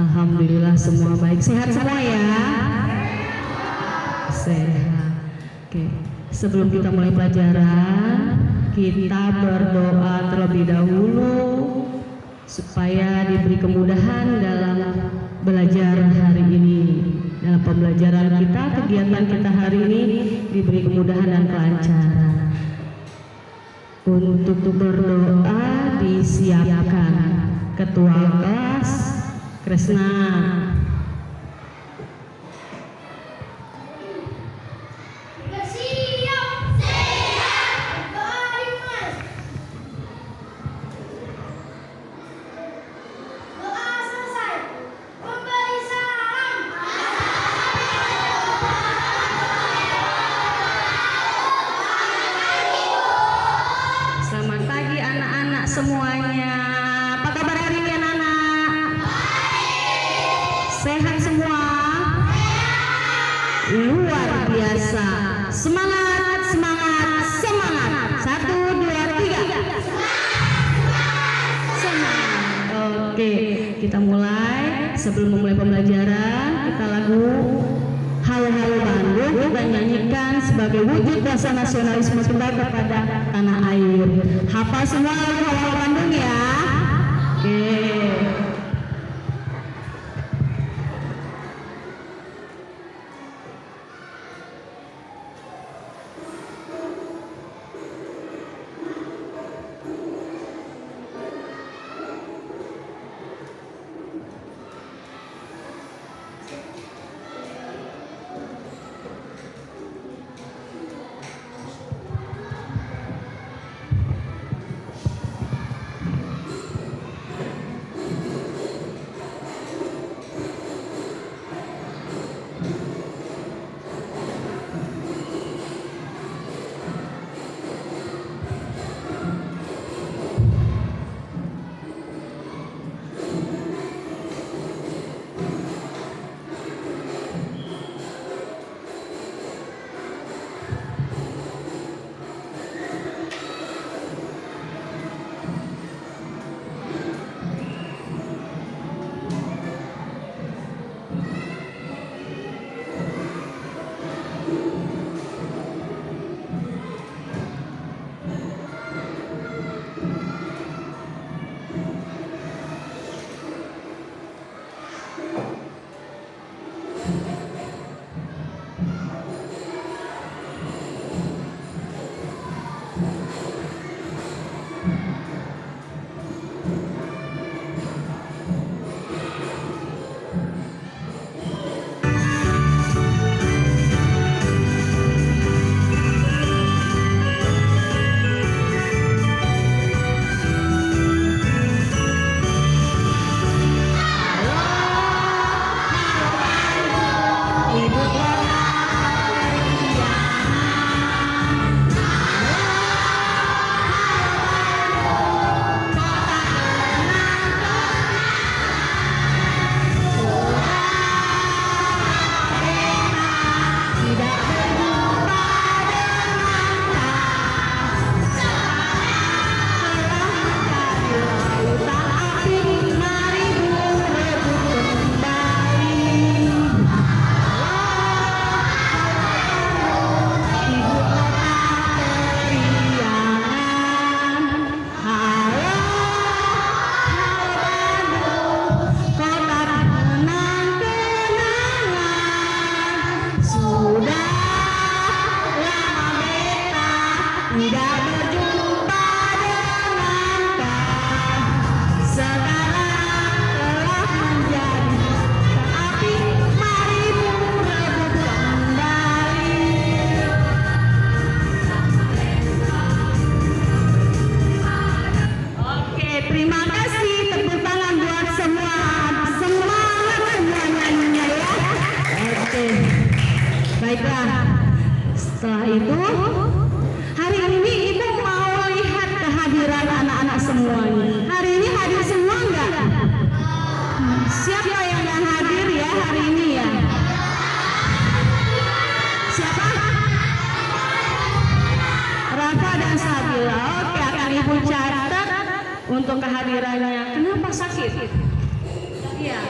Alhamdulillah semua baik. Sehat semua ya? Sehat. Oke. Sebelum kita mulai pelajaran, kita berdoa terlebih dahulu supaya diberi kemudahan dalam belajar hari ini. Dalam pembelajaran kita, kegiatan kita hari ini diberi kemudahan dan kelancaran. Untuk berdoa disiapkan Ketua kelas Kresna. Selamat pagi anak-anak semuanya. Apa kabar hari ini anak-anak? Sehat semua? Luar biasa. Semangat, semangat, semangat. 1, 2, 3. Semangat. Oke, kita mulai. Sebelum memulai pembelajaran, kita lagu Halo Halo Bandung kita nyanyikan sebagai wujud rasa nasionalisme kita kepada tanah air. Hafal semua lagu Halo Halo Bandung ya? Oke. Setelah itu, hari ini Ibu mau lihat kehadiran anak-anak semuanya. Hari ini hadir semua enggak? Siapa yang enggak hadir ya hari ini ya? Siapa? Rafa dan Sabila. Oke, akan Ibu catat untuk kehadirannya. Kenapa sakit? Iya.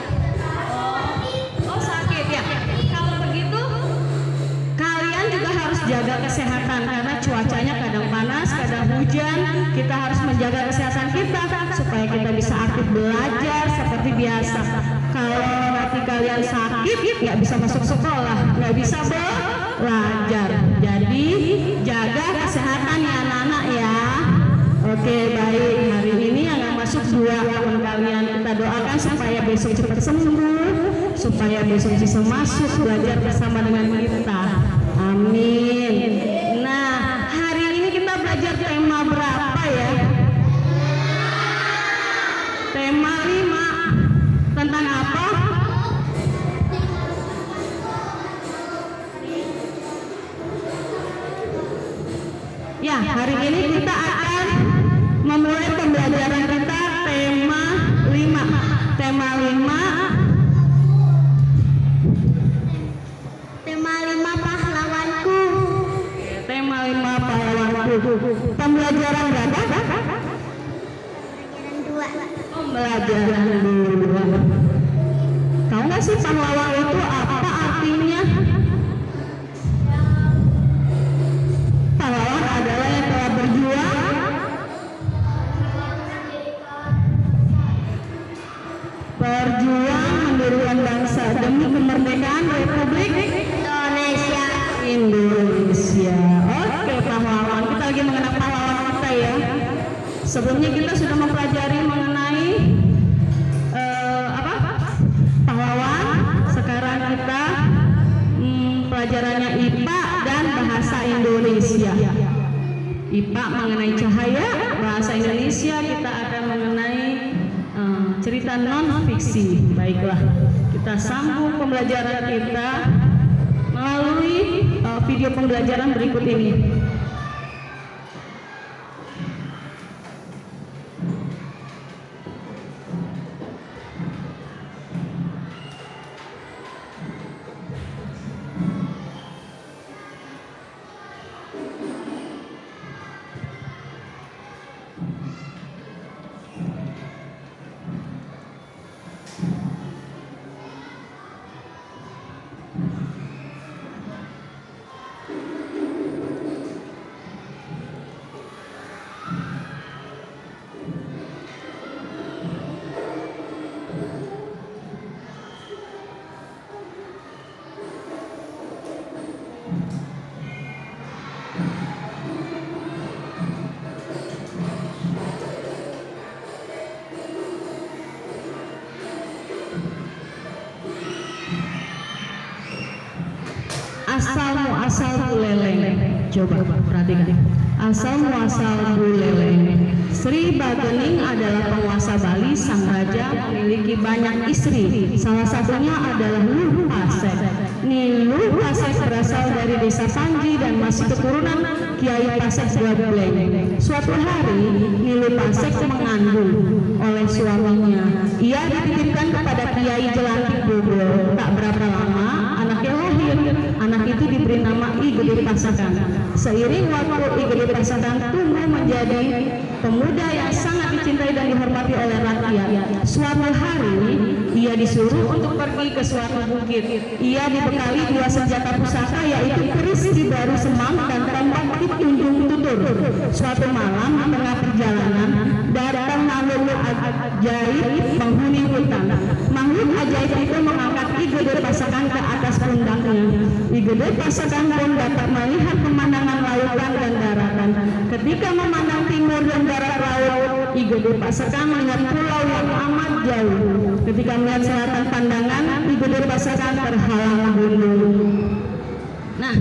menjaga kesehatan karena cuacanya kadang panas, kadang hujan. Kita harus menjaga kesehatan kita supaya kita bisa aktif belajar seperti biasa. Kalau nanti kalian sakit, nggak bisa masuk sekolah, nggak bisa belajar. Jadi jaga kesehatan ya anak-anak ya. Oke, baik. Hari ini yang nggak masuk 2 teman kalian, kita doakan supaya besok cepat sembuh, supaya besok bisa masuk belajar bersama dengan kita. Amin. Nah, hari ini kita belajar tema berapa ya? Tema 5. Tentang apa? Ya, hari ini kita akan memulai pembelajaran kita tema 5. Tema 5 pahlawanku. Tema 5 pahlawanku. Pembelajaran berapa? Pembelajaran 2. Tahu nggak sih pahlawan itu apa artinya? Pahlawan adalah yang telah berjuang mendirikan bangsa demi kemerdekaan Republik Indonesia. Oke, pahlawan. Kita lagi mengenal pahlawan kita ya. Sebelumnya kita sudah mempelajari mengenai pahlawan. Sekarang kita pelajarannya IPA dan bahasa Indonesia. IPA mengenai cahaya, bahasa Indonesia kita akan mengenai cerita non fiksi. Baiklah, kita sambung pembelajaran kita melalui video pembelajaran berikut ini. Asal muasal buleleng. Coba perhatikan. Asal muasal buleleng. Sri Bagening adalah penguasa Bali. Sang raja memiliki banyak istri. Salah satunya adalah Luh Pasek. Luh Pasek berasal dari desa Panji dan masih keturunan Kiai Pasek Buleleng. Suatu hari Luh Pasek mengandung oleh suaminya. Ia dititipkan kepada Kiai Jelantik Bobo. Tak berapa lama anaknya lahir. Anak itu diberi nama I Gede Pasekan. Seiring waktu I Gede Pasekan tumbuh menjadi pemuda yang sangat dicintai dan dihormati oleh rakyat. Suatu hari ia disuruh untuk pergi ke suatu bukit. Ia dibekali 2 senjata pusaka, yaitu keris di baru semang dan tombak di tunjung tutur. Suatu malam di tengah perjalanan datang makhluk ajaib penghuni hutan. Makhluk ajaib itu mengangkat I Gede Pasekan ke atas pundaknya. I Gede Pasekan pun dapat melihat pemandangan lautan dan daratan. Ketika memandang timur dan barat laut, I Gede Pasekan melihat pulau yang amat jauh. Ketika melihat selatan pandangan, I Gede Pasekan terhalang gunung. Nah,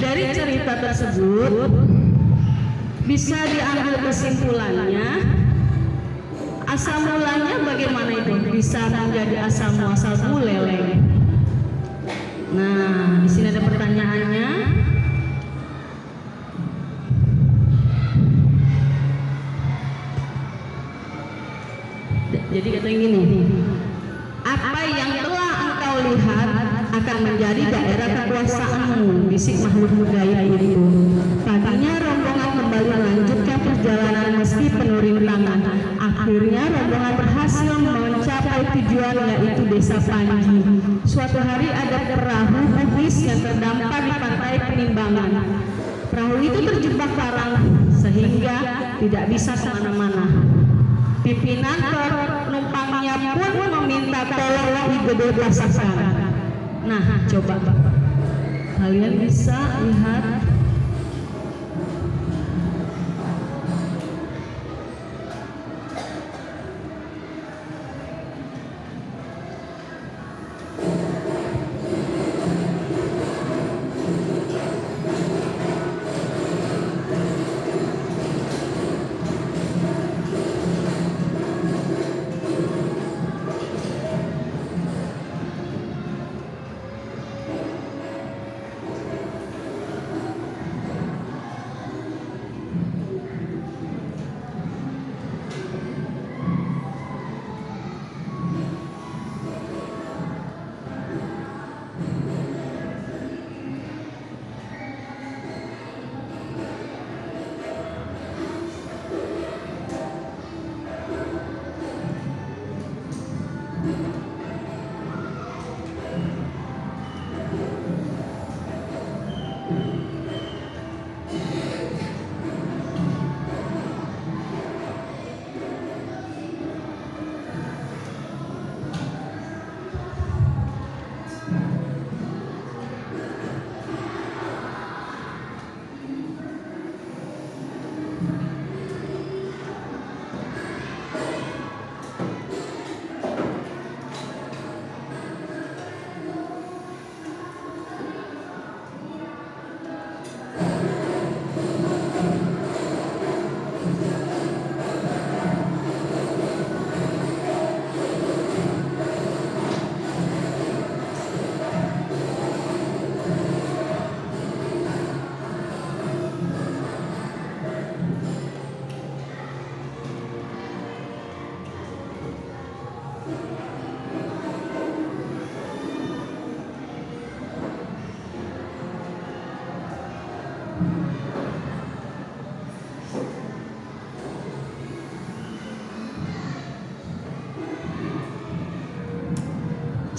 dari cerita tersebut bisa diambil kesimpulannya, asal mulanya bagaimana itu bisa menjadi asal muasal buleleng. Nah, di sini ada pertanyaannya. Jadi katanya gini, apa yang telah engkau lihat akan menjadi daerah kekuasaanmu, bisik makhluk gaib itu. Paginya rombongan kembali melanjutkan perjalanan meski penuh rintangan. Akhirnya rombongan berhasil mencapai tujuan, yaitu desa Panji. Suatu hari ada perahu bugis yang terdampar di pantai Penimbangan. Perahu itu terjebak karang sehingga tidak bisa kemana-mana. Pimpinan penumpangnya pun meminta tolong Ki Gede Basekan. Nah, coba kalian bisa lihat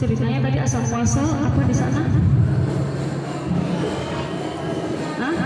ceritanya tadi asal muasal apa di sana? Hah?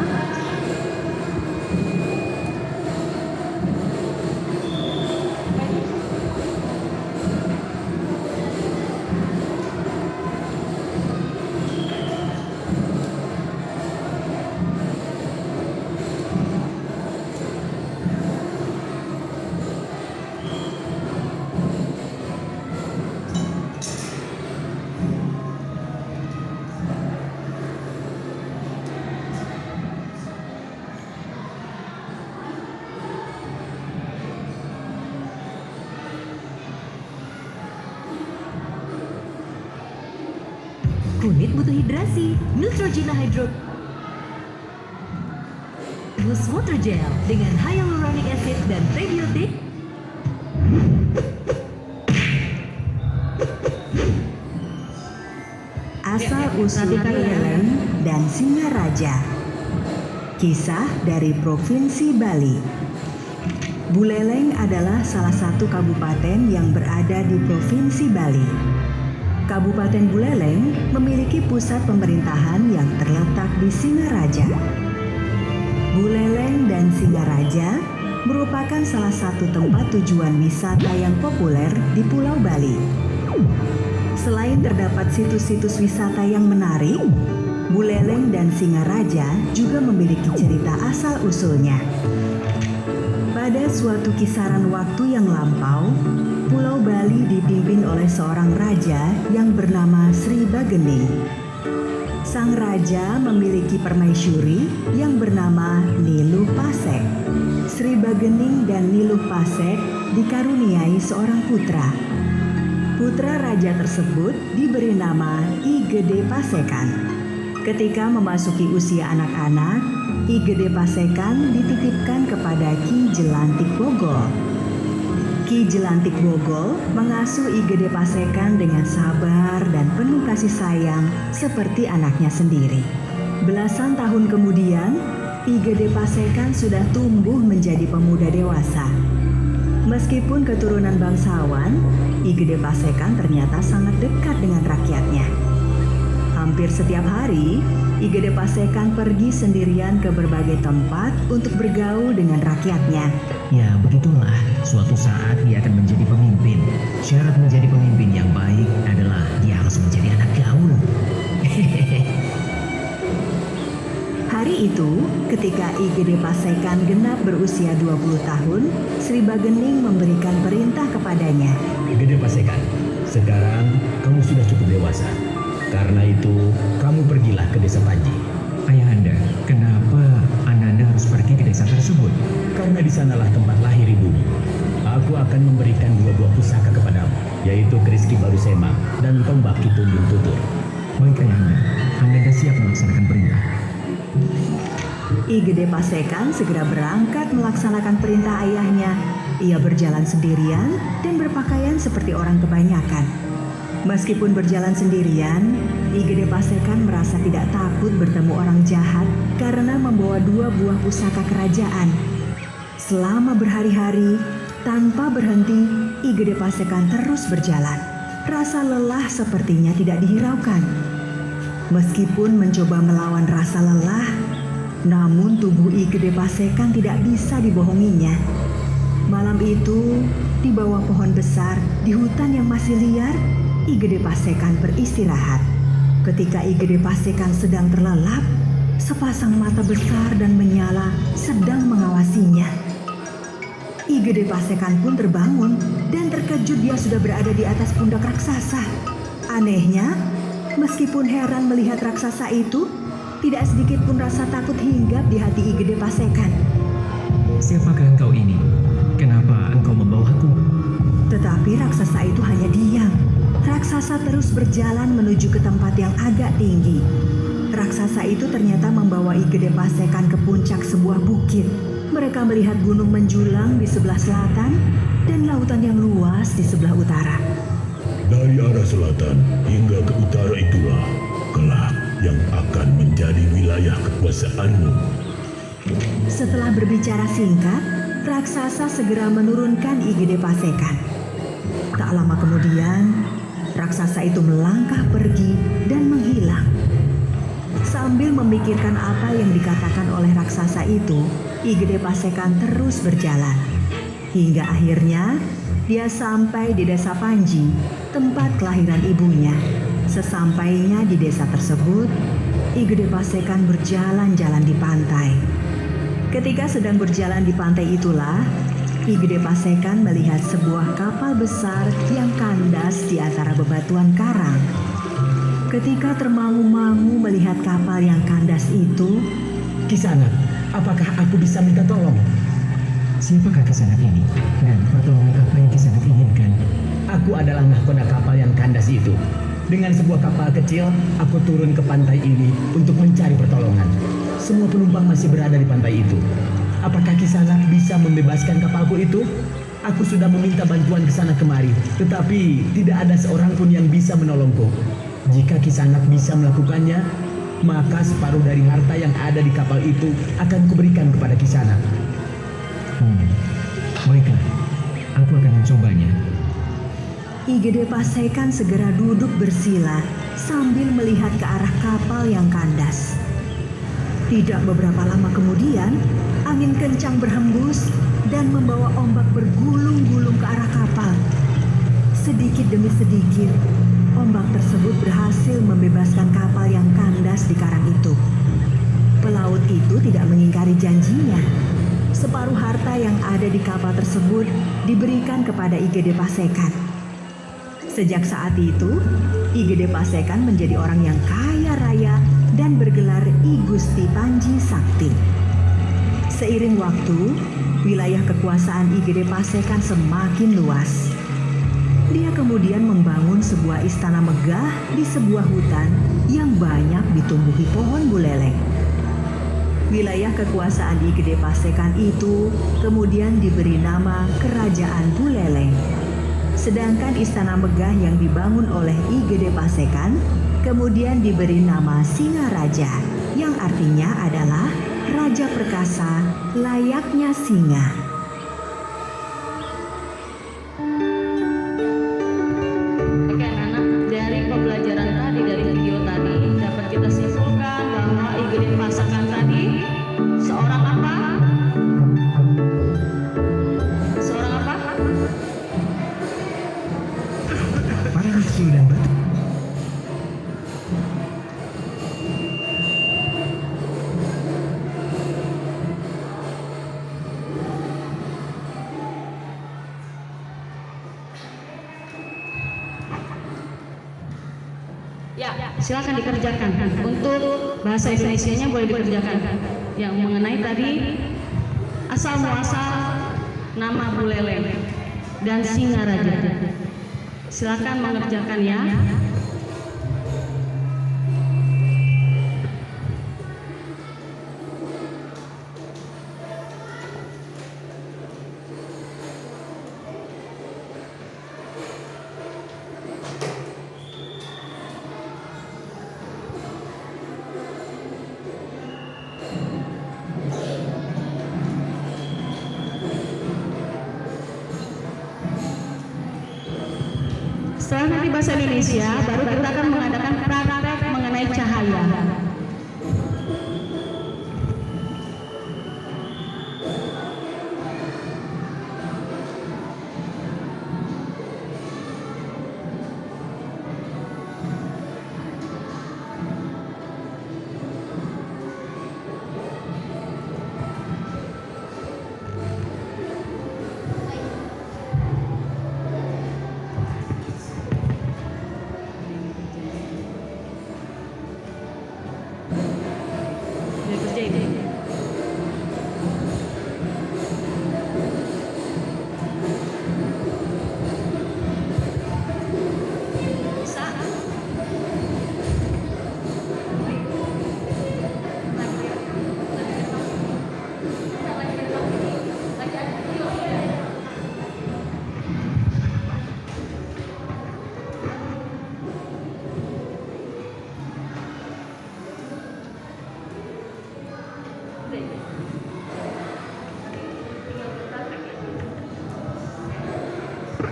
Kulit butuh hidrasi, Neutrogena Hydro Boost Water Gel dengan hyaluronic acid dan prebiotik. Asal-usul Buleleng dan Singaraja. Kisah dari Provinsi Bali. Buleleng adalah salah satu kabupaten yang berada di Provinsi Bali. Kabupaten Buleleng memiliki pusat pemerintahan yang terletak di Singaraja. Buleleng dan Singaraja merupakan salah satu tempat tujuan wisata yang populer di Pulau Bali. Selain terdapat situs-situs wisata yang menarik, Buleleng dan Singaraja juga memiliki cerita asal-usulnya. Pada suatu kisaran waktu yang lampau, Pulau Bali dipimpin oleh seorang raja yang bernama Sri Bagening. Sang raja memiliki permaisuri yang bernama Niluh Pasek. Sri Bagening dan Niluh Pasek dikaruniai seorang putra. Putra raja tersebut diberi nama Ki Gede Pasekan. Ketika memasuki usia anak-anak, Ki Gede Pasekan dititipkan kepada Ki Jelantik Bogol. Ki Jelantik Bogol mengasuh Ki Gede Pasekan dengan sabar dan penuh kasih sayang seperti anaknya sendiri. Belasan tahun kemudian, Ki Gede Pasekan sudah tumbuh menjadi pemuda dewasa. Meskipun keturunan bangsawan, Ki Gede Pasekan ternyata sangat dekat dengan rakyatnya. Hampir setiap hari, Igede Pasekan pergi sendirian ke berbagai tempat untuk bergaul dengan rakyatnya. Ya, begitulah. Suatu saat dia akan menjadi pemimpin. Syarat menjadi pemimpin yang baik adalah dia harus menjadi anak gaul. Hari itu, ketika Igede Pasekan genap berusia 20 tahun, Sri Bagening memberikan perintah kepadanya. Igede Pasekan, sekarang kamu sudah cukup dewasa. Karena itu, kamu pergilah ke desa Panji. Ayahanda, kenapa Ananda harus pergi ke desa tersebut? Karena di sanalah tempat lahir ibumu. Aku akan memberikan 2 buah pusaka kepadamu, yaitu keris Ki Baru Sema dan tombak Ki Tundung Tutur. Baik Ayahanda, Ananda siap melaksanakan perintah. Igede Pasekan segera berangkat melaksanakan perintah ayahnya. Ia berjalan sendirian dan berpakaian seperti orang kebanyakan. Meskipun berjalan sendirian, Igede Pasekan merasa tidak takut bertemu orang jahat karena membawa 2 buah pusaka kerajaan. Selama berhari-hari, tanpa berhenti, Igede Pasekan terus berjalan. Rasa lelah sepertinya tidak dihiraukan. Meskipun mencoba melawan rasa lelah, namun tubuh Igede Pasekan tidak bisa dibohonginya. Malam itu, di bawah pohon besar di hutan yang masih liar, Igede Pasekan beristirahat. Ketika Igede Pasekan sedang terlelap, sepasang mata besar dan menyala sedang mengawasinya. Igede Pasekan pun terbangun dan terkejut dia sudah berada di atas pundak raksasa. Anehnya, meskipun heran melihat raksasa itu, tidak sedikit pun rasa takut hinggap di hati Igede Pasekan. Siapakah engkau ini? Kenapa engkau membawaku? Tetapi raksasa itu hanya diam. Raksasa terus berjalan menuju ke tempat yang agak tinggi. Raksasa itu ternyata membawa Igede Pasekan ke puncak sebuah bukit. Mereka melihat gunung menjulang di sebelah selatan dan lautan yang luas di sebelah utara. Dari arah selatan hingga ke utara itulah kelak yang akan menjadi wilayah kekuasaanmu. Setelah berbicara singkat, raksasa segera menurunkan Igede Pasekan. Tak lama kemudian, raksasa itu melangkah pergi dan menghilang. Sambil memikirkan apa yang dikatakan oleh raksasa itu, Igede Pasekan terus berjalan. Hingga akhirnya, dia sampai di desa Panji, tempat kelahiran ibunya. Sesampainya di desa tersebut, Igede Pasekan berjalan-jalan di pantai. Ketika sedang berjalan di pantai itulah, Igede Pasekan melihat sebuah kapal besar yang kandas di antara bebatuan karang. Ketika termangu-mangu melihat kapal yang kandas itu, Kisanak, apakah aku bisa minta tolong? Siapakah Kisanak ini? Dan pertolongan apa yang Kisanak inginkan? Aku adalah nahkoda kapal yang kandas itu. Dengan sebuah kapal kecil, aku turun ke pantai ini untuk mencari pertolongan. Semua penumpang masih berada di pantai itu. Apakah Kisanak bisa membebaskan kapalku itu? Aku sudah meminta bantuan ke sana kemari, tetapi tidak ada seorang pun yang bisa menolongku. Jika Kisanak bisa melakukannya, maka separuh dari harta yang ada di kapal itu akan kuberikan kepada Kisanak. Baiklah, aku akan mencobanya. Igede Pasekan segera duduk bersila sambil melihat ke arah kapal yang kandas. Tidak beberapa lama kemudian, angin kencang berhembus dan membawa ombak bergulung-gulung ke arah kapal. Sedikit demi sedikit, ombak tersebut berhasil membebaskan kapal yang kandas di karang itu. Pelaut itu tidak mengingkari janjinya. Separuh harta yang ada di kapal tersebut diberikan kepada Igede Pasekan. Sejak saat itu, Igede Pasekan menjadi orang yang kaya raya dan bergelar I Gusti Panji Sakti. Seiring waktu, wilayah kekuasaan Igede Pasekan semakin luas. Dia kemudian membangun sebuah istana megah di sebuah hutan yang banyak ditumbuhi pohon buleleng. Wilayah kekuasaan Igede Pasekan itu kemudian diberi nama Kerajaan Buleleng. Sedangkan istana megah yang dibangun oleh Igede Pasekan kemudian diberi nama Singaraja, yang artinya adalah Raja Perkasa layaknya singa. Oke anak-anak, dari pembelajaran tadi dari video tadi Ya, silakan dikerjakan. Untuk bahasa Indonesianya boleh dikerjakan. Yang mengenai tadi asal muasal nama Buleleng dan Singaraja. Silakan mengerjakan ya. Setelah nanti bahasa Indonesia, baru kita akan mengadakan praktek mengenai cahaya. Udah kerjain. Bisa?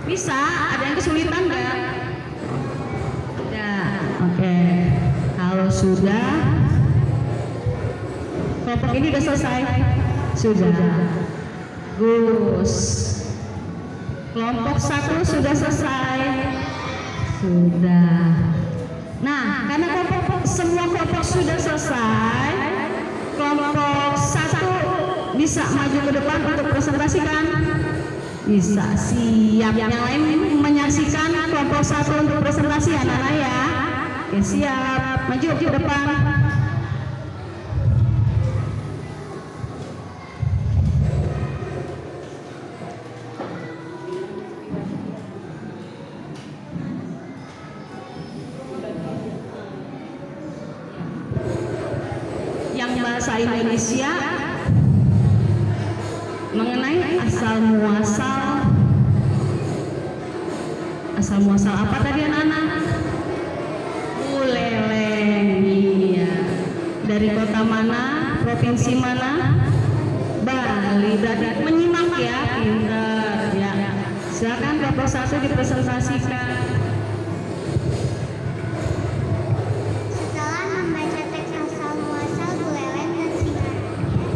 Bisa, ada yang kesulitan nggak? Ya, oke. Kalau sudah, kelompok ini udah selesai? Sudah. Gus. Kelompok 1 sudah selesai? Sudah. Nah, karena semua kelompok sudah selesai, kelompok 1 bisa maju ke depan untuk presentasikan. Bisa, siap. Yang lain menyaksikan kelompok 1 untuk presentasi anak-anak ya. Oke, siap. Maju ke depan. Yang bahasa Indonesia mengenai asal muasal apa tadi anak-anak? Buleleng. Iya. Dari kota mana? Provinsi mana? Bali. Berarti menyimak ya, pintar ya. Silakan kelompok 1 dipresentasikan. Setelah membaca teks asal muasal Buleleng dan Singaraja,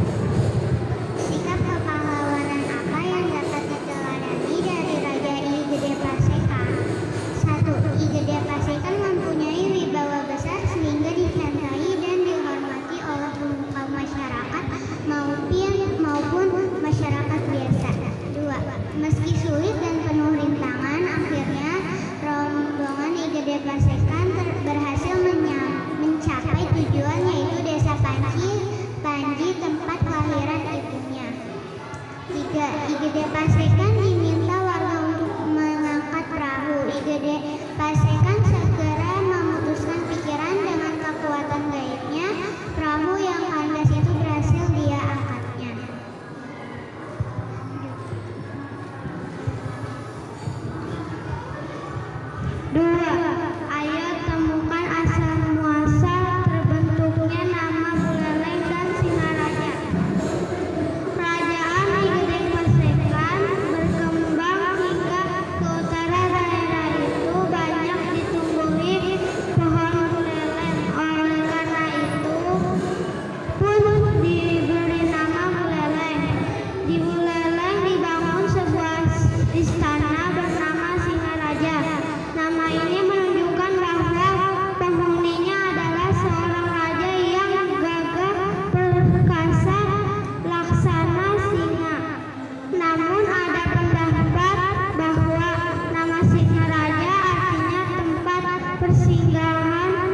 sikap kepahlawanan apa yang dapat diteladani dari Raja I Gede Pasekan? 1. I Gede Pasekan mempunyai wibawa besar sehingga dicintai dan dihormati oleh pemuka masyarakat maupun masyarakat biasa. 2. Meski sulit dan penuh rintangan, akhirnya rombongan I Gede Pasekan berhasil mencapai tujuan, yaitu Desa Panji, tempat kelahiran ibunya. 3. I Gede Pasekan diminta warga untuk mengangkat perahu. I Gede Pasekan segera memutuskan pikiran. Dengan kekuatan gaibnya, perahu yang kandas itu berhasil dia angkatnya. 2. Ayo temukan asal muasal terbentuknya nama Buleleng dan Singaraja. Kerajaan I Gede Pasekan berkembang hingga ke utara daerah itu banyak ditumbuhi pohon buleleng. Oleh karena itu pun diberi nama Buleleng. Di Buleleng dibangun sebuah istana bernama Singaraja. Nama ini menunjukkan bahwa penghuninya adalah seorang raja yang gagah perkasa laksana singa. Namun ada pendapat bahwa nama Singaraja artinya tempat persinggahan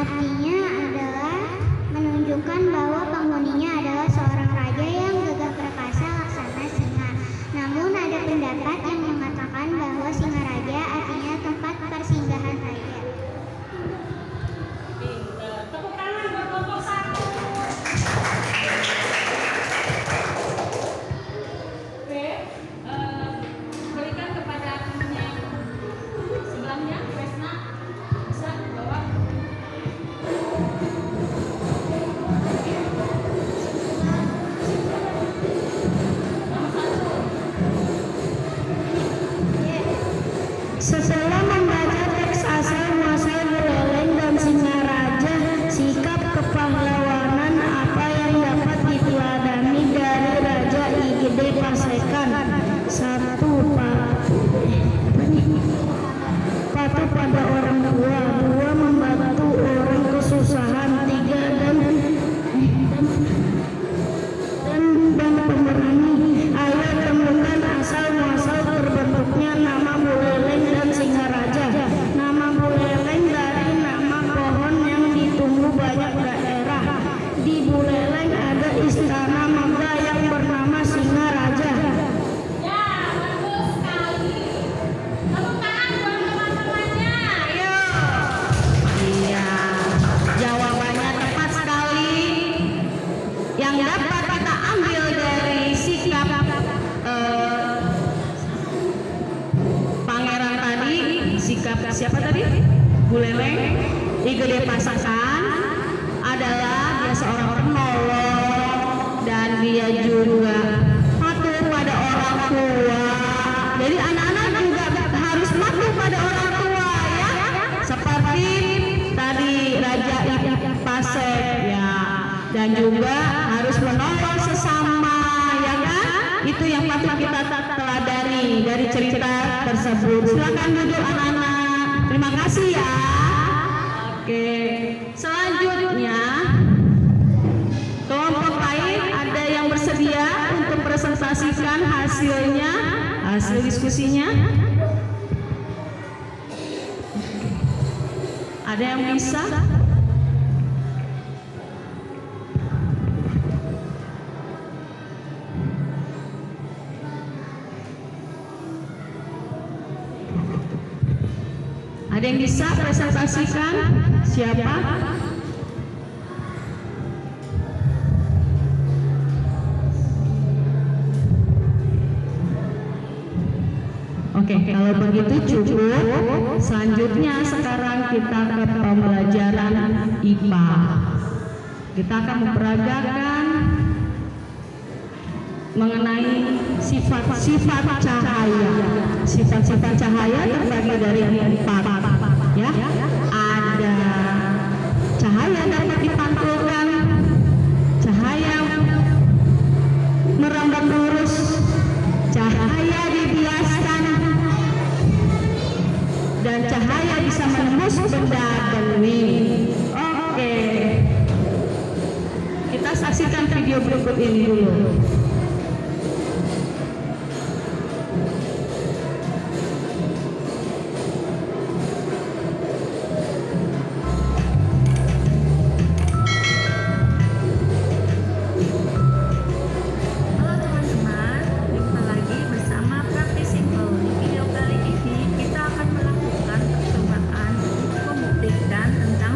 Artinya adalah menunjukkan bahwa penghuninya adalah seorang raja yang gagah perkasa laksana singa. Namun ada pendapat yang mengatakan bahwa Singaraja artinya tempat persinggahan raja. Tepuk tangan buat kelompok 1. Oke, berikan kepada yang sebelahnya, Resna. Bisa bawa. Setelah membaca teks asal muasal Buleleng dan Singaraja, sikap kepahlawanan apa yang dapat diteladani dari Raja IGD Pasekan? 1. Patuh pada orang tua. 2. Membantu orang kesusahan. 3. Dan pemberani. Ayo temukan asal muasal terbentuknya nama Buleleng dan Singaraja. Nama Buleleng dari nama pohon yang ditumbuh banyak daerah. Di Buleleng ada istana megah yang bernama Singaraja. Ya, bagus sekali. Tepuk tangan buat teman-temannya. Ayo. Iya, jawabannya tepat sekali. Yang dapat kita ambil dari sikap pangeran tadi, sikap siapa tadi? Buleleng, IGD Pasekan adalah dia seorang penolong dan dia juga patuh pada orang tua. Jadi anak-anak juga harus patuh pada orang tua ya. Seperti tadi Raja Pasek ya. Dan juga harus menolong sesama ya kan? Itu yang patut kita teladani dari cerita tersebut. Silakan duduk anak-anak. Terima kasih ya. Oke, selanjutnya kelompok lain ada yang bersedia untuk presentasikan hasilnya, hasil diskusinya? Ada yang bisa? Ada yang bisa presentasikan? Siapa? Oke, kalau begitu cukup. Selanjutnya sekarang kita ke pembelajaran IPA. Kita akan memperagakan mengenai sifat-sifat cahaya. Sifat-sifat cahaya terbagi dari 4 ya. Ada cahaya dapat dipantulkan, cahaya merambat lurus, cahaya dibiaskan, dan cahaya bisa menembus benda bening. Oke, kita saksikan video berikut ini dulu.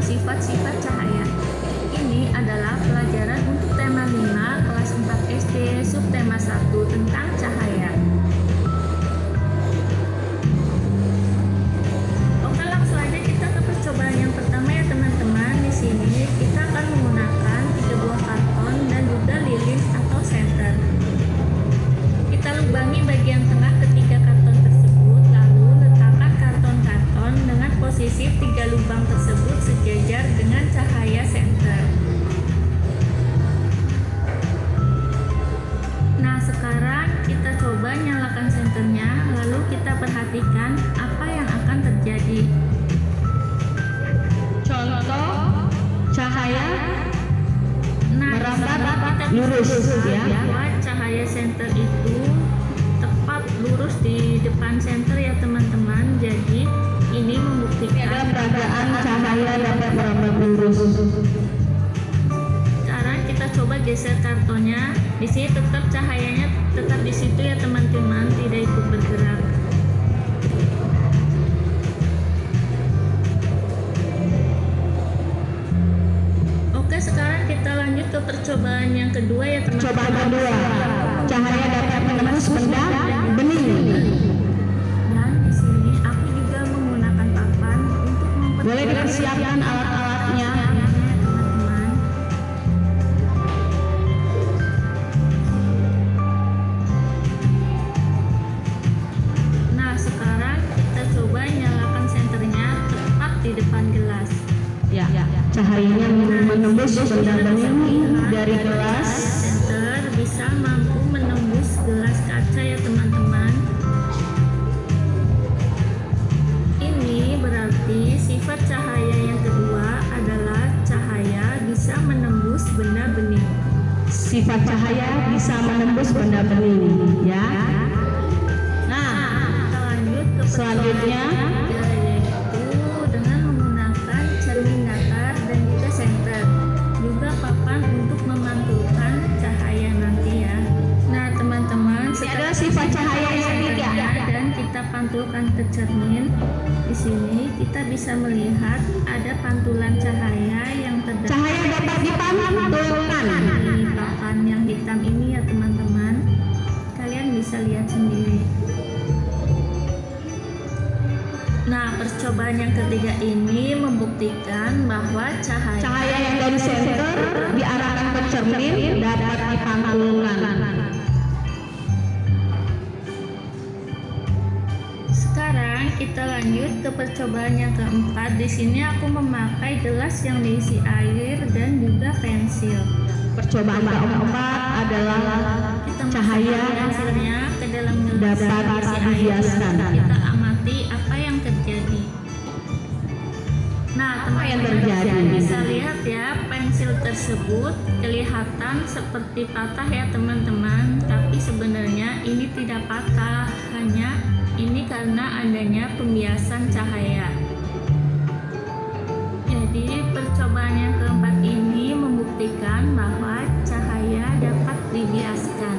Sifat-sifat cahaya. Ini adalah pelajaran untuk tema 5 kelas 4 SD subtema 1 tentang cahaya. Oke, langsung aja kita ke percobaan yang pertama ya teman-teman. Di sini kita akan menggunakan 3 buah karton dan juga lilin atau senter. Kita lubangi bagian tengah ketiga karton tersebut, lalu letakkan karton-karton dengan posisi 3 lubang tersebut sejajar dengan cahaya senter. Nah, sekarang kita coba nyalakan senternya, lalu kita perhatikan apa yang akan terjadi. Contoh cahaya merambat lurus ya. Bahwa cahaya senter itu tepat lurus di depan senter ya teman-teman. Jadi ini membuktikan tanda peragaan cahaya dapat merambah lurus. Sekarang kita coba geser kartonnya. Di sini tetap cahayanya tetap di situ ya teman-teman, tidak ikut bergerak. Oke, sekarang kita lanjut ke percobaan yang kedua ya teman-teman. Percobaan kedua, cahaya dapat menembus benda bening. Dan di sini aku juga menggunakan papan untuk Boleh dipersiapkan alat-alatnya. teman-teman. Nah, sekarang kita coba nyalakan senternya tepat di depan gelas. Ya, cahayanya menembus benda bening dari gelas. Senter bisa mampu menembus gelas kaca ya teman-teman. Ini berarti sifat cahaya yang kedua adalah cahaya bisa menembus benda bening. Sifat cahaya bisa menembus benda bening, ya. Nah, Kita lanjut ke selanjutnya ketiga, yaitu dengan menggunakan cermin datar dan juga senter, juga papan untuk memantulkan cahaya nanti ya. Nah teman-teman, ini adalah sifat cahaya yang ketiga. dan kita pantulkan ke cermin. Di sini kita bisa melihat ada pantulan cahaya yang terdapat Cahaya dapat dipantulkan. di papan yang hitam ini ya teman-teman. Kalian bisa lihat sendiri. Nah, percobaan yang ketiga ini membuktikan bahwa Cahaya yang dari senter diarahkan ke cermin dapat dipantulkan. Sekarang kita lanjut ke percobaan yang keempat. Di sini aku memakai gelas yang diisi air dan juga pensil. Percobaan keempat adalah Kita cahaya masukkan pensilnya ke dalam gelas dapat yang diisi air. dibiaskan. Kita amati apa yang terjadi. Nah, Apa yang teman-teman terjadi? bisa lihat ya, pensil tersebut kelihatan seperti patah ya teman-teman. Tapi sebenarnya ini tidak patah, hanya ini karena adanya pembiasan cahaya. Jadi percobaan yang keempat ini membuktikan bahwa cahaya dapat dibiaskan.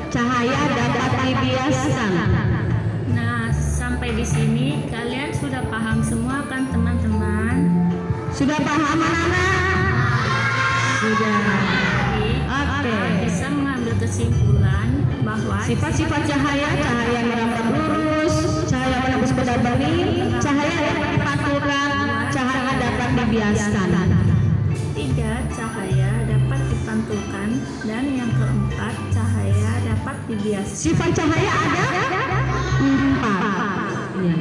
Cahaya dapat dibiaskan. Nah, sampai di sini kalian sudah paham semua kan teman-teman? Sudah paham anak-anak? Sudah. Jadi, Oke. bisa mengambil kesimpulan bahwa Sifat-sifat cahaya, cahaya merambah lurus, cahaya menembus benda bening, cahaya dapat dipantulkan, cahaya dapat dibiaskan. tiga, cahaya dapat dipantulkan, dan yang keempat, cahaya dapat dibiaskan. Sifat cahaya ada 4. Ya.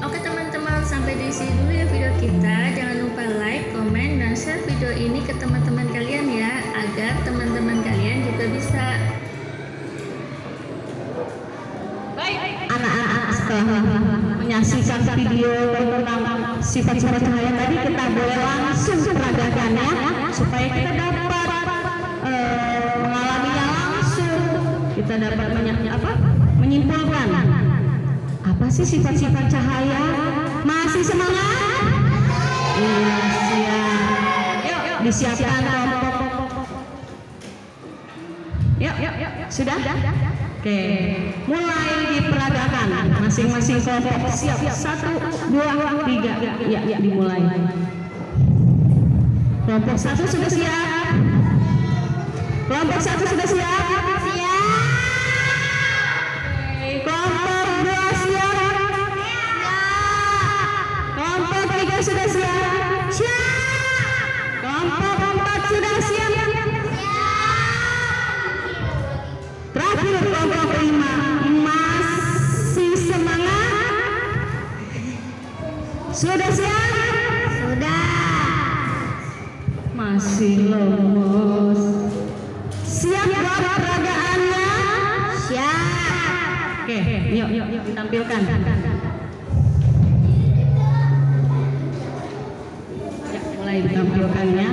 Oke teman-teman, sampai di sini dulu ya video kita. Jangan lupa like, komen, dan share video ini ke teman-teman kalian ya, agar teman-teman kalian juga bisa. Anak-anak setelah menyaksikan video tentang sifat-sifat cahaya tadi, kita boleh langsung peragakan ya, supaya kita dapat mengalaminya langsung. Kita dapat menyimpulkan apa sih sifat-sifat cahaya. Masih semangat? Iya, siap. Yuk, disiapkan kelompok. Yuk, sudah? Oke, mulai diperagakan. Masing-masing kelompok siap. 1, 2, 3. Ya, dimulai. Kelompok 1 sudah siap. Kelompok 1 sudah siap. Kelompok 2 siap. Kelompok 3 sudah siap. Kelompok 4 sudah siap. Terakhir kelompok 5 masih semangat? Sudah siap? Sudah. Masih lemes. Siap buat peragaannya? Siap. Oke, yuk tampilkan. Ya, mulai ditampilkannya.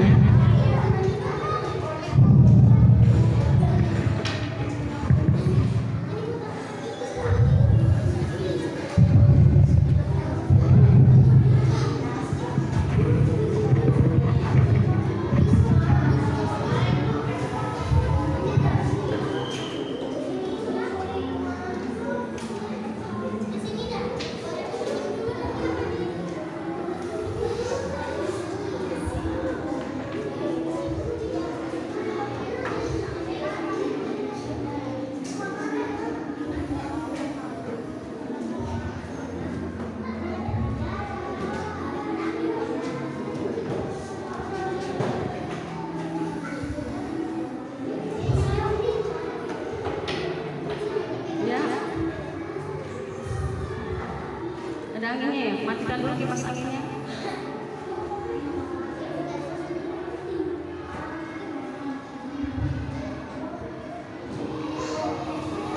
Ada anginnya ya? Matikan dulu kipas anginnya.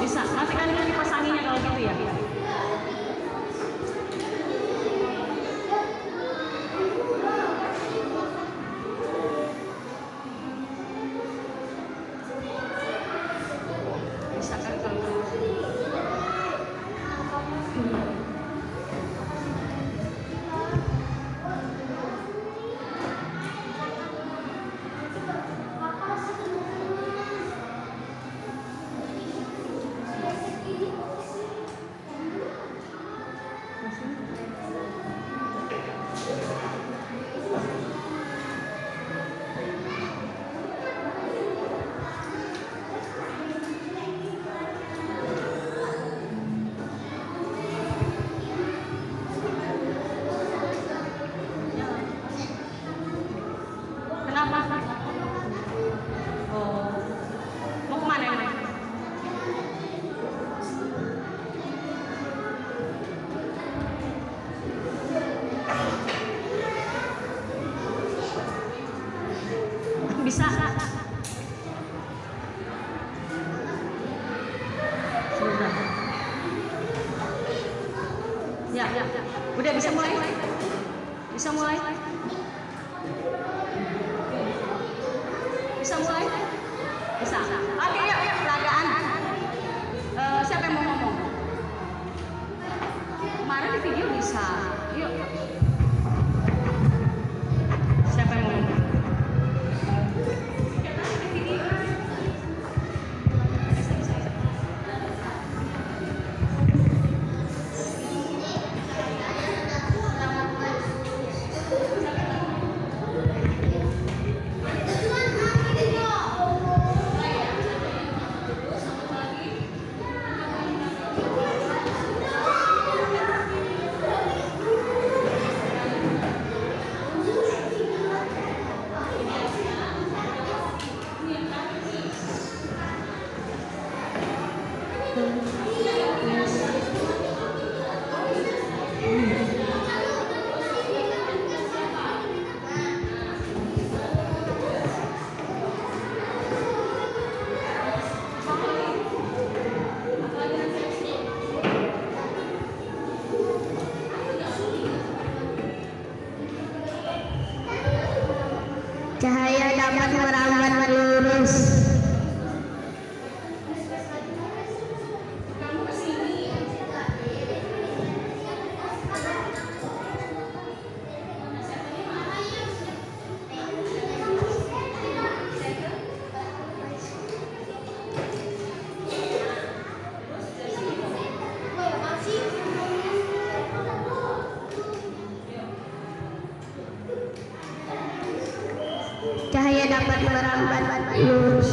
Bisa, matikan dulu kipas anginnya kalau gitu ya. Bisa kan kalau kenapa? Oh, mau kemana emang? Bisa. Sudah. Ya. Udah bisa mulai? Bisa mulai? Bisa mulai? Bisa. Oke, yuk, peragaan. Siapa yang mau ngomong? Kemarin di video bisa. Yuk. Siapa yang mau ngomong? Cahaya dapat merambat lurus. Cahaya dapat merambat lurus.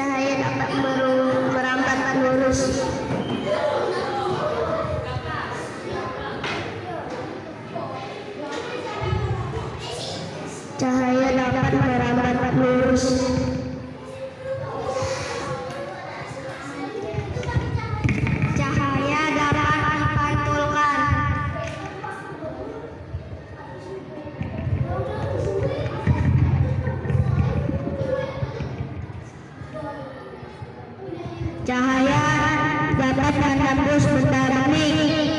Cahaya dapat merambat lurus. Cahaya dapat merambat lurus. Cahaya dapat dipantulkan. Cahaya dapat menembus benda bening.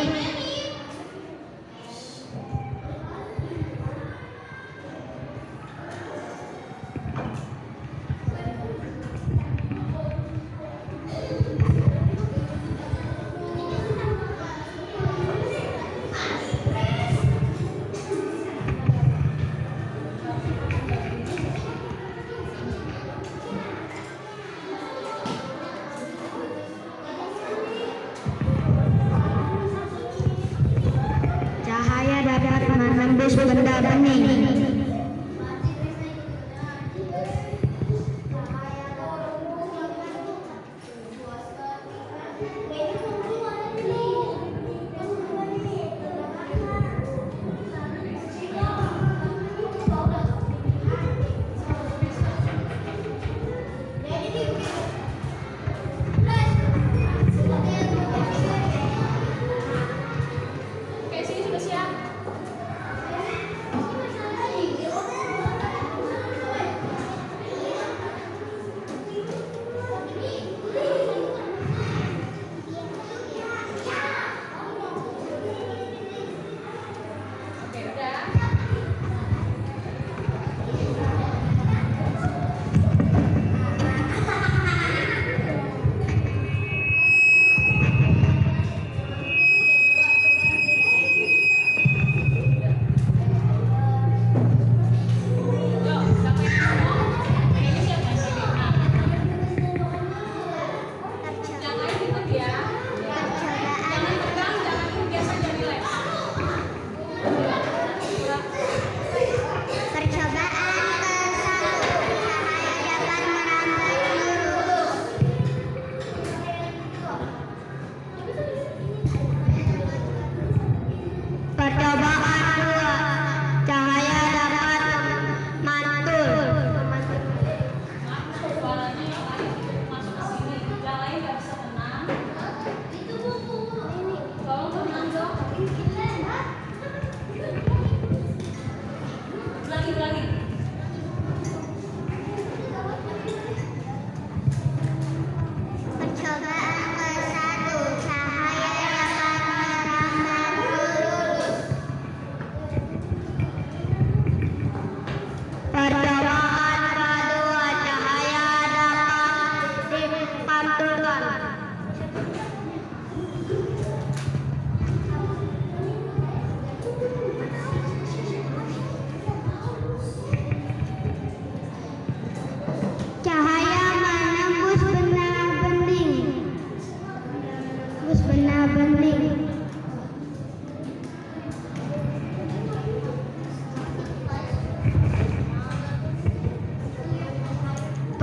Cahaya dapat menembus benda bening.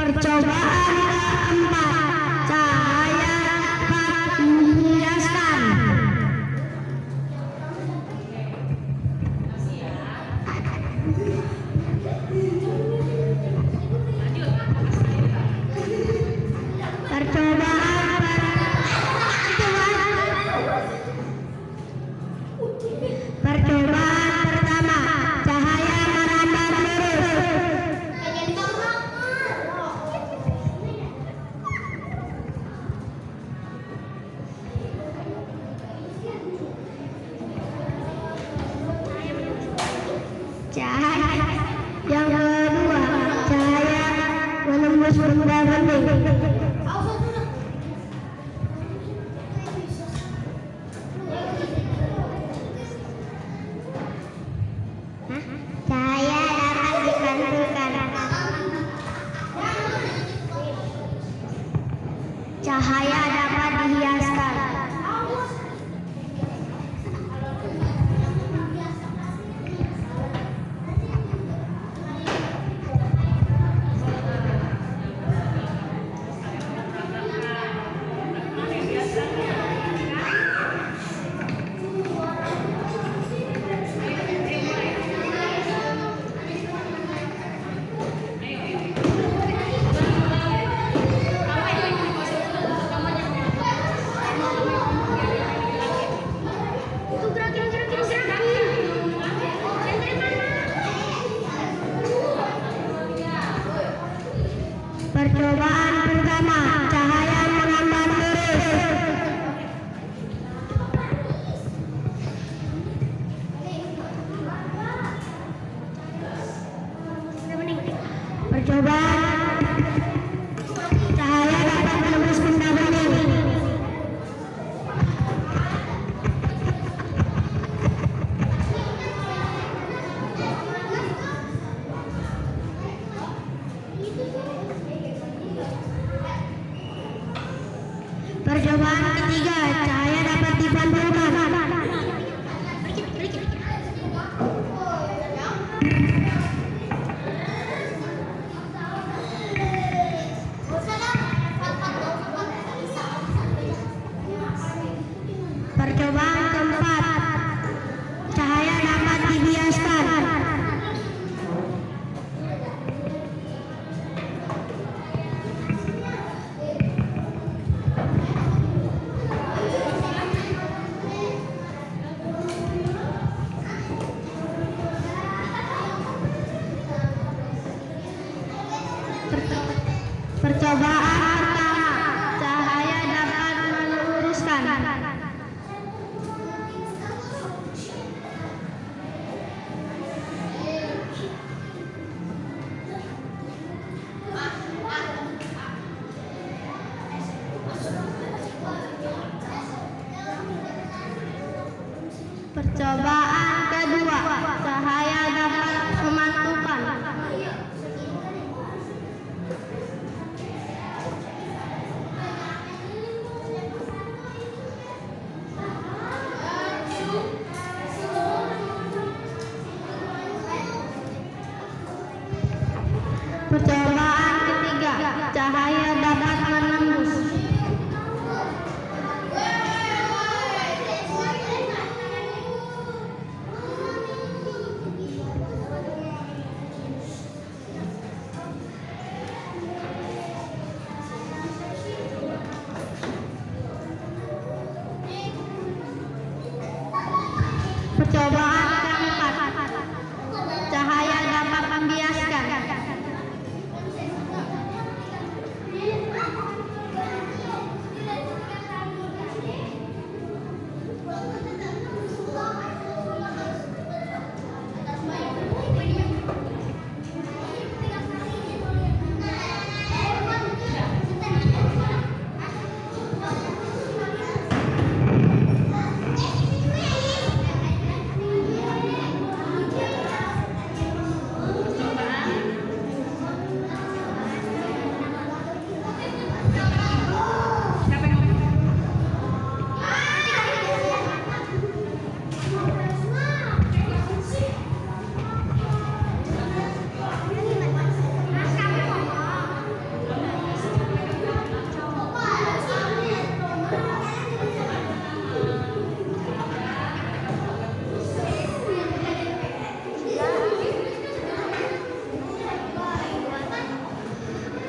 Percobaan keempat, cahaya dapat menjelaskan. Percobaan pertama, cahaya merambat lurus. Cahaya yang kedua, cahaya menembus benda-benda. Cahaya dapat dipantulkan. Cahaya dapat dihiaskan. Percobaan pertama, cahaya merambat lurus. Percobaan cahaya dapat menembus benda-benda. Percobaan ketiga, cahaya dapat dipantulkan. Percobaan keempat, cahaya dapat dibiaskan. Percobaan pertama, cahaya dapat meluruskan. Percobaan kedua, cahaya dapat memantulkan. Percobaan ketiga, cahaya dapat menembus.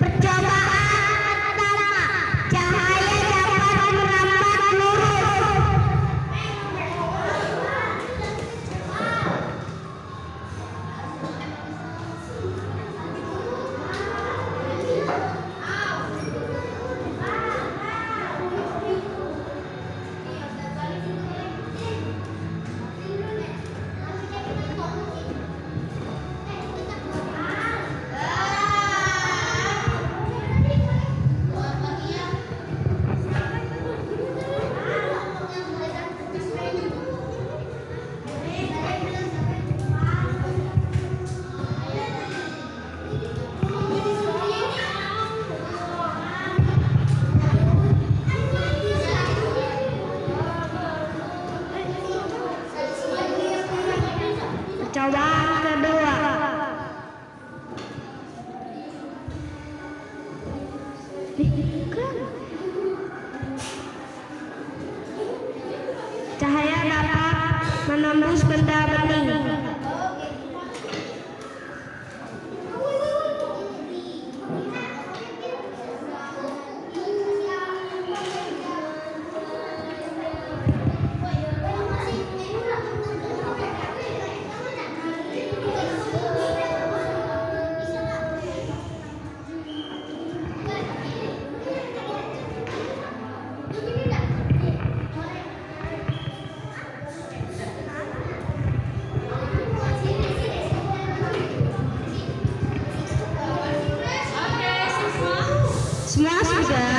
Percobaan pertama, cahaya dapat merambat lurus. Percobaan kedua. Cahaya dapat menembus benda bening. Semua sudah?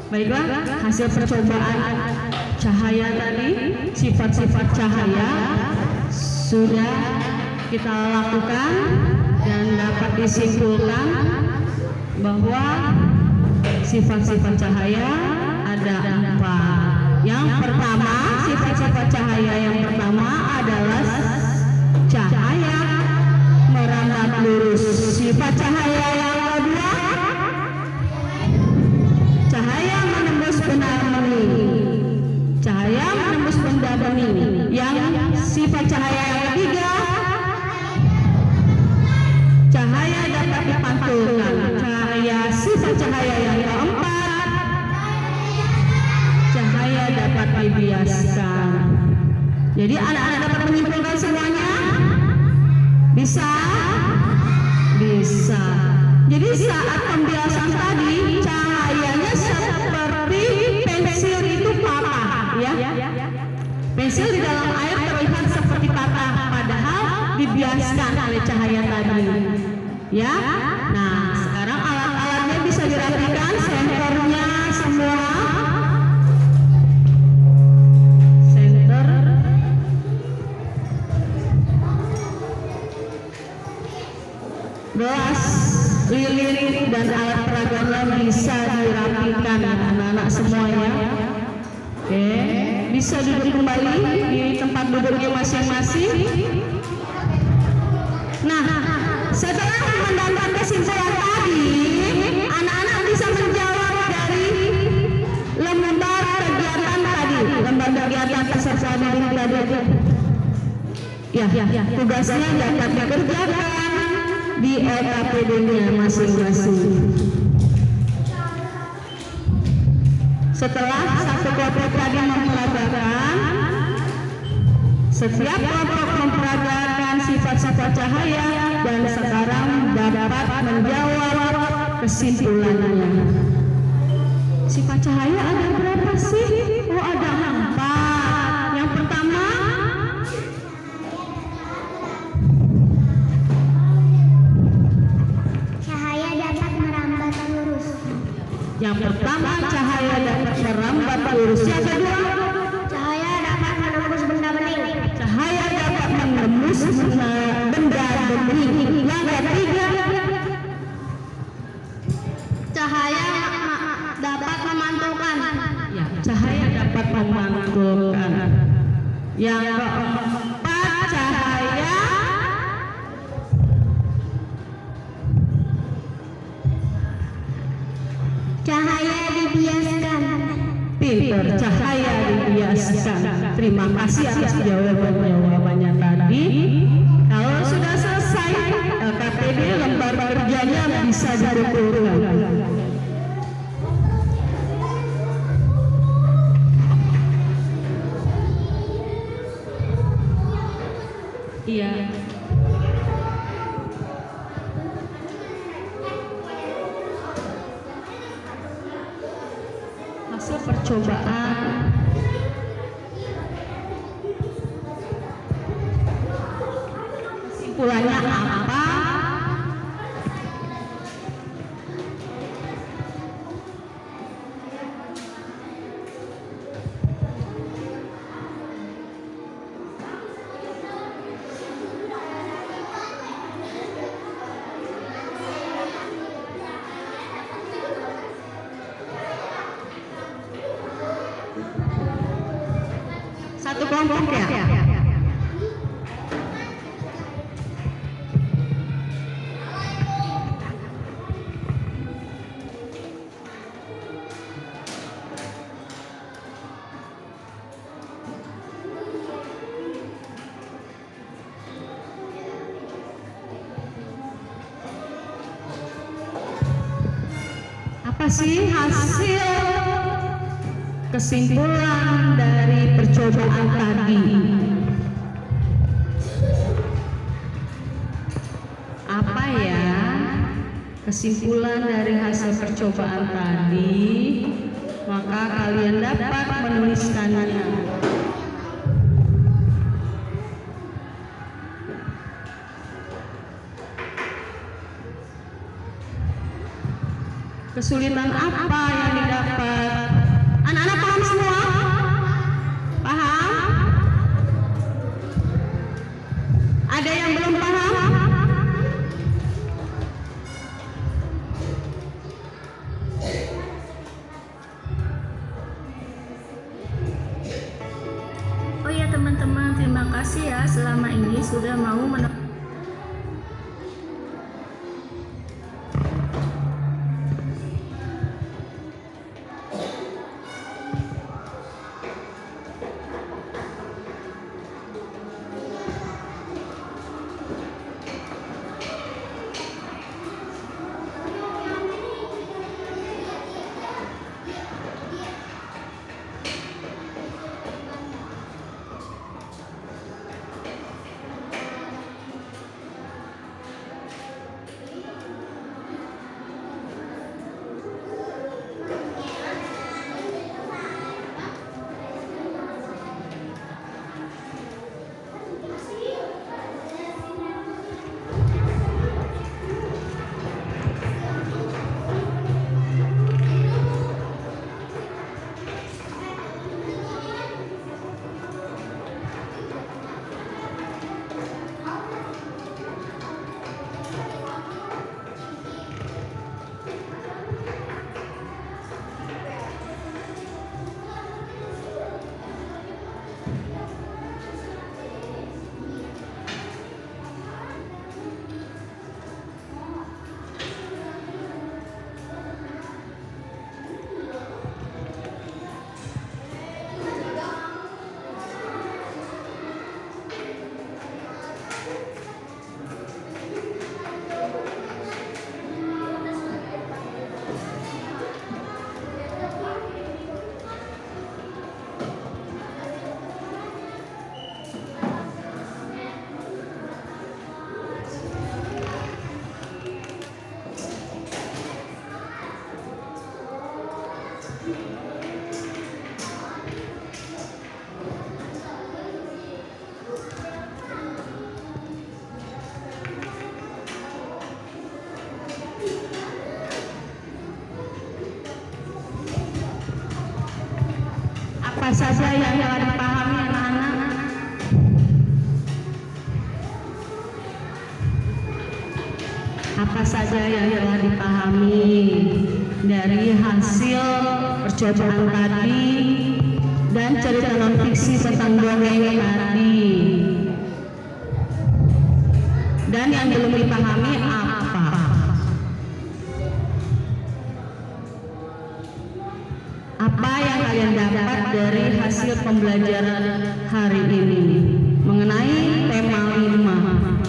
Baiklah, hasil percobaan cahaya tadi, sifat-sifat cahaya sudah kita lakukan dan dapat disimpulkan bahwa sifat-sifat cahaya ada 4. Yang pertama, sifat-sifat cahaya yang pertama adalah cahaya merambat lurus. Sifat cahaya yang kedua, cahaya menembus benda bening. Cahaya menembus benda bening. Yang sifat cahaya yang ketiga, cahaya dapat dipantulkan. Sifat cahaya yang keempat, cahaya dapat dibiaskan. Jadi anak-anak dapat menyimpulkan semuanya? Bisa? Bisa. Jadi saat pembiasan tadi, cahayanya seperti pensil itu patah, ya. Pensil di dalam air terlihat seperti patah, padahal dibiaskan oleh cahaya tadi, ya. Nah, sekarang alat-alatnya bisa dirapikan, senternya semua. Senter. Gelas, lilin, dan alat peraganya bisa dirapikan, anak-anak semuanya. Oke, bisa duduk kembali di tempat duduknya masing-masing. Nah, setelah mendapat kesimpulan tadi, anak-anak bisa menjawab dari lembar kegiatan tadi, lembar kegiatan peserta didik tadi. Ya, tugasnya dapat dikerjakan di LKPD-nya masing-masing. Setelah satu kelompok tadi memperagakan, setiap kelompok memperagakan sifat-sifat cahaya dan sekarang dapat menjawab kesimpulannya. Sifat cahaya ada berapa sih? Oh, ada 4. Yang pertama, Cahaya dapat merambat lurus. yang pertama cahaya dapat merambat lurus. Yang kedua, Cahaya dapat menembus benda bening. cahaya dapat menembus benda bening. Yang ketiga, memantulkan. Yang keempat, cahaya. Cahaya dibiaskan. Pinter, cahaya dibiaskan. Terima kasih atas jawabannya tadi. Kalau sudah selesai, LKPD lembar kerjanya bisa dikumpulkan. Iya. Hasil percobaan. Kesimpulannya apa? Satu kelompok ya? Apa sih hasil kesimpulan dari percobaan tadi? Apa ya kesimpulan dari hasil percobaan tadi? Maka kalian dapat menuliskannya. Kesulitan apa yang didapat? Anak-anak paham semua? Paham? Ada yang belum paham? Oh ya teman-teman, terima kasih ya selama ini sudah mau menonton. Apa saja yang telah dipahami anak-anak? Apa saja yang telah dipahami dari hasil percobaan tadi? dan cerita non-fiksi tentang dongeng tadi. Dan yang belum dipahami apa? Apa yang kalian dapat dari hasil pembelajaran hari ini mengenai tema 5?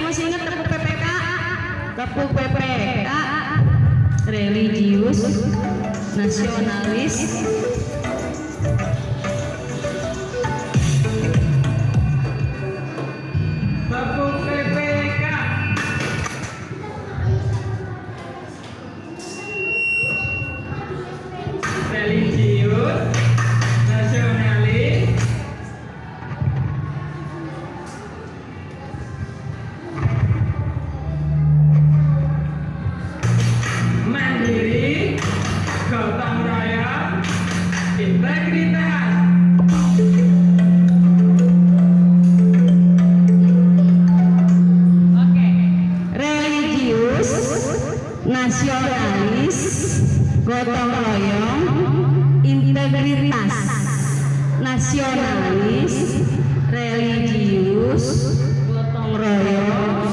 Masih ingat tepuk PPK? Tepuk PPK, religius, nasionalis, Tepuk PPK. Religius, nasionalis, mandiri, gotong royong, integritas. religius, nasionalis, gotong royong, integritas. Nasionalis, religius, gotong royong,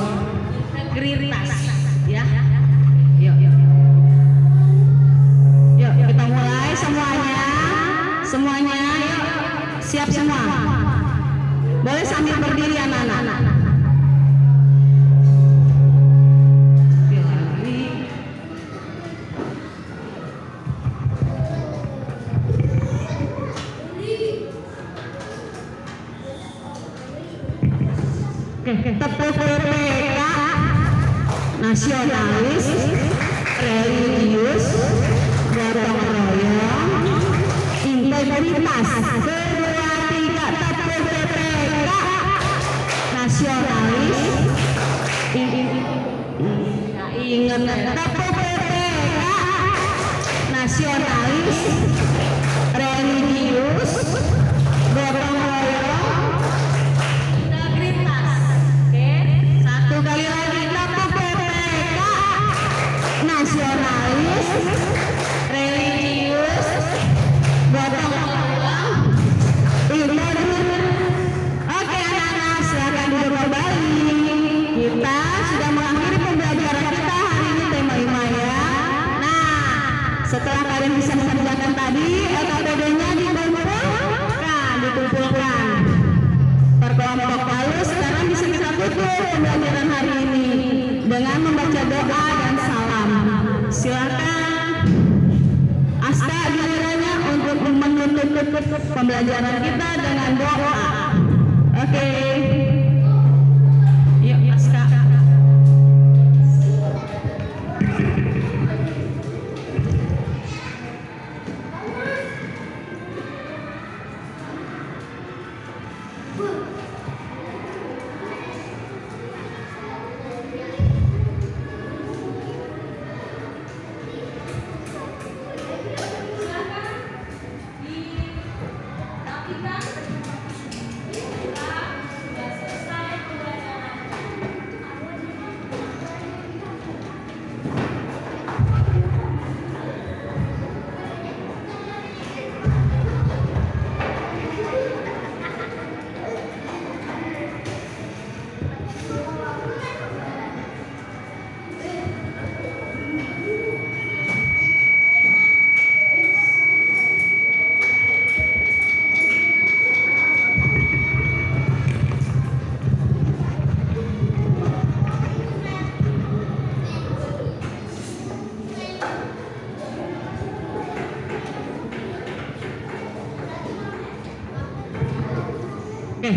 integritas. Ya, yuk, yuk. Yuk, kita mulai semuanya. Semuanya, yuk. Siap semua. Boleh sambil berdiri anak-anak. Tepuk PPK, nasionalis, religius, gotong royong, integritas. Kedua, tiga, tepuk PPK, nasionalis, ingat tepuk PPK, nasionalis, religius, gotong royong, integritas. Oke, satu kali lagi tepuk PPK, nasionalis, religius, gotong royong, integritas. Oke anak-anak, silakan duduk kembali. Kita sudah mengakhiri pembelajaran kita hari ini tema 5 ya. Nah, setelah kalian bisa mengerjakan tadi, LKPD-nya dikumpulkan per kelompok. Lalu sekarang bisa kita tutup pembelajaran hari ini dengan membaca doa dan salam. Silakan Asta gilirannya untuk menutup pembelajaran kita dengan doa. Oke. Yuk Asta.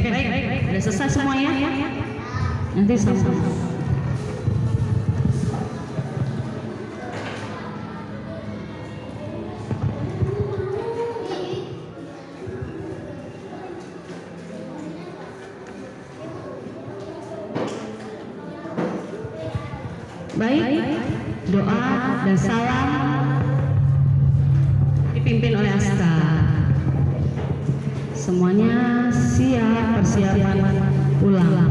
baik. Udah selesai semuanya? Nanti sama. Baik, doa dan salam dipimpin oleh Aska. Semuanya siap, persiapan pulang.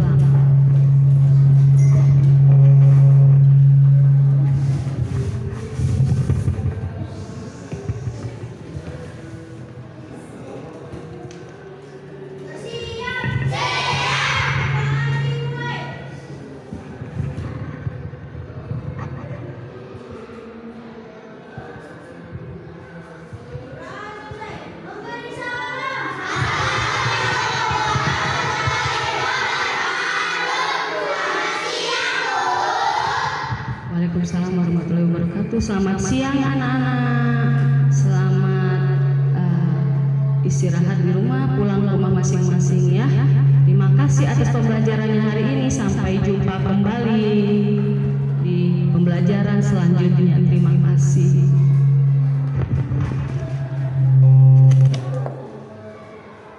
Waalaikumsalam warahmatullahi wabarakatuh. Selamat siang anak-anak. Selamat istirahat di rumah, pulang ke rumah masing-masing ya. Terima kasih atas pembelajarannya hari ini. Sampai jumpa kembali di pembelajaran selanjutnya. Terima kasih.